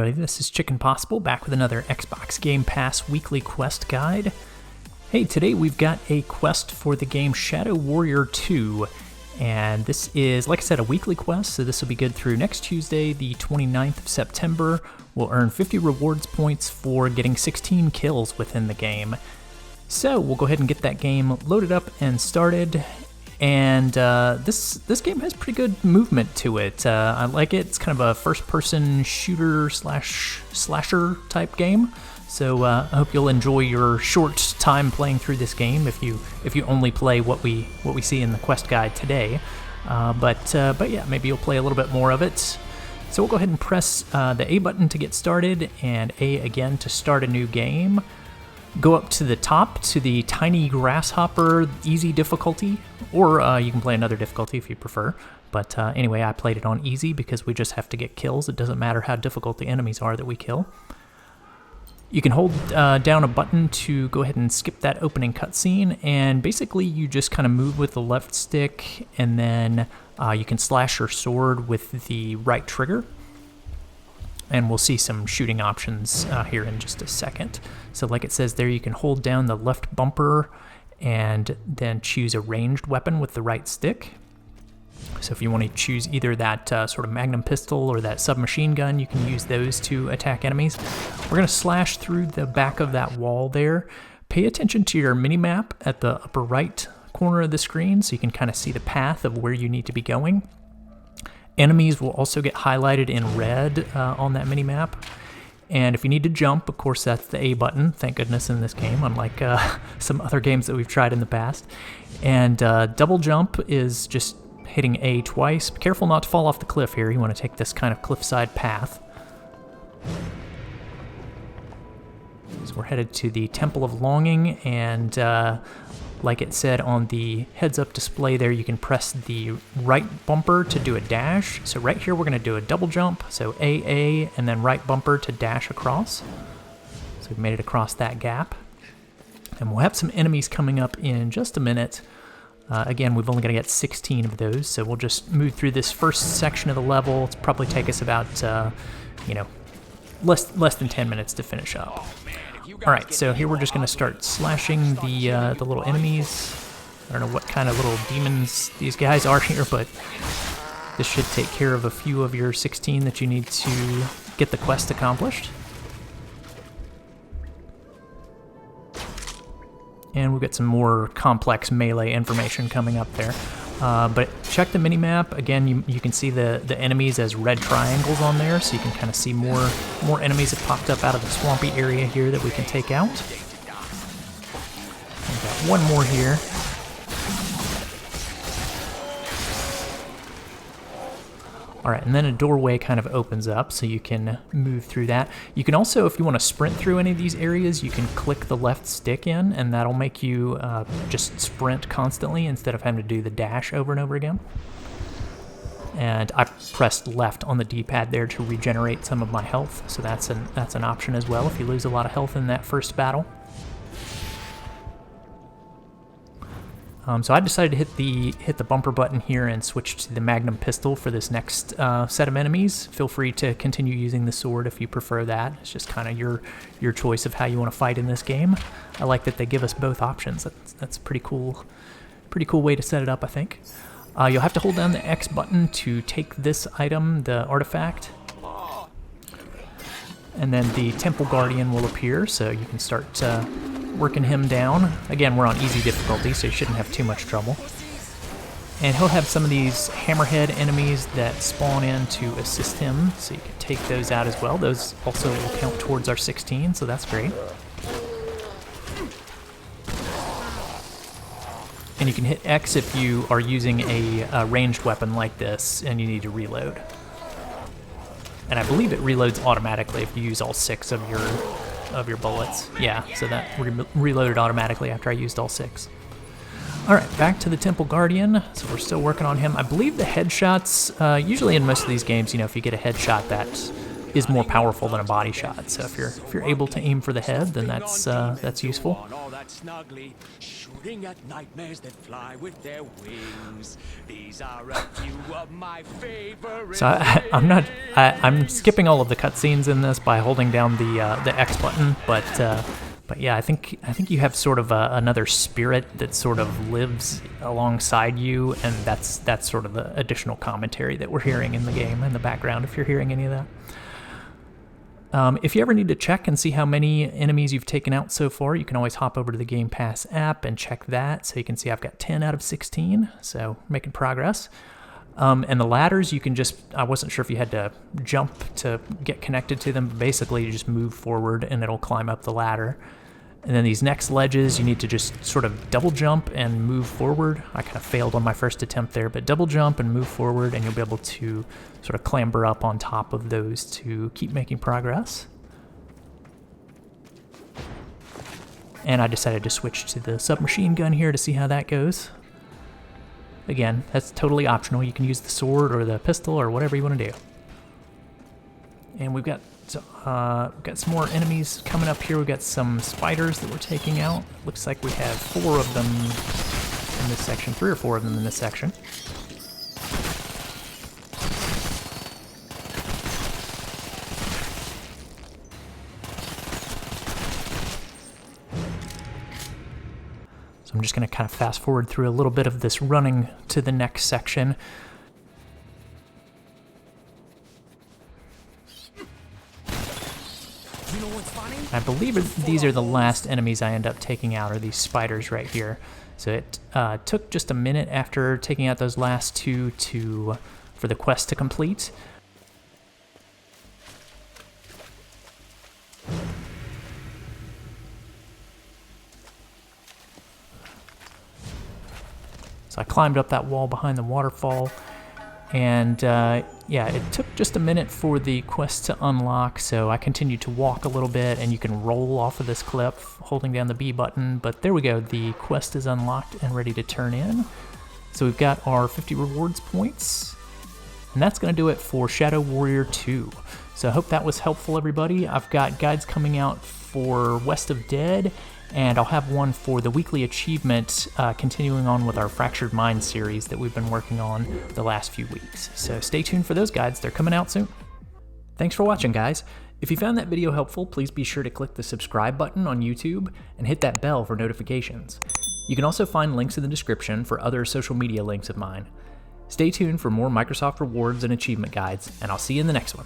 everybody, this is Chicken Possible, back with another Xbox Game Pass weekly quest guide. Hey, today we've got a quest for the game Shadow Warrior 2, and this is, like I said, a weekly quest, so this will be good through next Tuesday, the 29th of September. We'll earn 50 rewards points for getting 16 kills within the game. So we'll go ahead and get that game loaded up and started. And this game has pretty good movement to it. I like it. It's kind of a first-person shooter slasher type game. So I hope you'll enjoy your short time playing through this game if you only play what we see in the quest guide today. But yeah, maybe you'll play a little bit more of it. So we'll go ahead and press the A button to get started and A again to start a new game. Go up to the top to the Tiny Grasshopper easy difficulty, or you can play another difficulty if you prefer. But anyway, I played it on easy because we just have to get kills. It doesn't matter how difficult the enemies are that we kill. You can hold down a button to go ahead and skip that opening cutscene, and basically you just kind of move with the left stick, and then you can slash your sword with the right trigger. And we'll see some shooting options here in just a second. So like it says there, you can hold down the left bumper and then choose a ranged weapon with the right stick. So if you want to choose either that sort of magnum pistol or that submachine gun, you can use those to attack enemies. We're going to slash through the back of that wall there. Pay attention to your mini-map at the upper right corner of the screen so you can kind of see the path of where you need to be going. Enemies will also get highlighted in red on that mini-map. And if you need to jump, of course, that's the A button. Thank goodness in this game, unlike some other games that we've tried in the past. And double jump is just hitting A twice. Be careful not to fall off the cliff here. You want to take this kind of cliffside path. So we're headed to the Temple of Longing, and like it said on the heads-up display there, you can press the right bumper to do a dash. So right here we're going to do a double jump, so AA, and then right bumper to dash across. So we've made it across that gap. And we'll have some enemies coming up in just a minute. Again, we've only got to get 16 of those, so we'll just move through this first section of the level. It'll probably take us about, less than 10 minutes to finish up. Alright, so here we're just going to start slashing the little enemies. I don't know what kind of little demons these guys are here, but this should take care of a few of your 16 that you need to get the quest accomplished. And we've got some more complex melee information coming up there. But check the minimap. Again, you can see the enemies as red triangles on there, so you can kind of see more enemies that popped up out of the swampy area here that we can take out. We've got one more here. Alright, and then a doorway kind of opens up, so you can move through that. You can also, if you want to sprint through any of these areas, you can click the left stick in, and that'll make you just sprint constantly instead of having to do the dash over and over again. And I pressed left on the D-pad there to regenerate some of my health, so that's an option as well if you lose a lot of health in that first battle. So I decided to hit the bumper button here and switch to the magnum pistol for this next set of enemies. Feel free to continue using the sword if you prefer that. It's just kind of your choice of how you want to fight in this game. I like that they give us both options. That's a pretty cool way to set it up, I think. You'll have to hold down the X button to take this item, the artifact. And then the Temple Guardian will appear, so you can start working him down. Again, we're on easy difficulty, so you shouldn't have too much trouble. And he'll have some of these hammerhead enemies that spawn in to assist him, so you can take those out as well. Those also will count towards our 16, so that's great. And you can hit X if you are using a ranged weapon like this and you need to reload. And I believe it reloads automatically if you use all 6 of your bullets. Yeah, so that reloaded automatically after I used all 6. Alright, back to the Temple Guardian. So we're still working on him. I believe the headshots, usually in most of these games, if you get a headshot, is more powerful than a body shot. So if you're able to aim for the head, then that's useful. Shooting at nightmares that fly with their wings. These are a few of my favorite. So I'm skipping all of the cutscenes in this by holding down the X button, but yeah, I think you have sort of another spirit that sort of lives alongside you, and that's sort of the additional commentary that we're hearing in the game in the background, if you're hearing any of that. If you ever need to check and see how many enemies you've taken out so far, you can always hop over to the Game Pass app and check that. So you can see I've got 10 out of 16, so making progress. And the ladders, you can just, I wasn't sure if you had to jump to get connected to them, but basically you just move forward and it'll climb up the ladder. And then these next ledges, you need to just sort of double jump and move forward. I kind of failed on my first attempt there, but double jump and move forward and you'll be able to sort of clamber up on top of those to keep making progress. And I decided to switch to the submachine gun here to see how that goes. Again, that's totally optional. You can use the sword or the pistol or whatever you want to do. And we've got some more enemies coming up here. We've got some spiders that we're taking out. Looks like we have 4 of them in this section, 3 or 4 of them in this section. So I'm just going to kind of fast forward through a little bit of this running to the next section. I believe these are the last enemies I end up taking out, are these spiders right here. So it took just a minute after taking out those last 2 for the quest to complete. So I climbed up that wall behind the waterfall, and yeah, it took just a minute for the quest to unlock, so I continued to walk a little bit, and you can roll off of this cliff holding down the B button, but there we go, the quest is unlocked and ready to turn in. So we've got our 50 rewards points, and that's going to do it for Shadow Warrior 2. So I hope that was helpful, everybody. I've got guides coming out for West of Dead, and I'll have one for the weekly achievement, continuing on with our Fractured Mind series that we've been working on the last few weeks. So stay tuned for those guides, they're coming out soon. Thanks for watching, guys. If you found that video helpful, please be sure to click the subscribe button on YouTube and hit that bell for notifications. You can also find links in the description for other social media links of mine. Stay tuned for more Microsoft rewards and achievement guides, and I'll see you in the next one.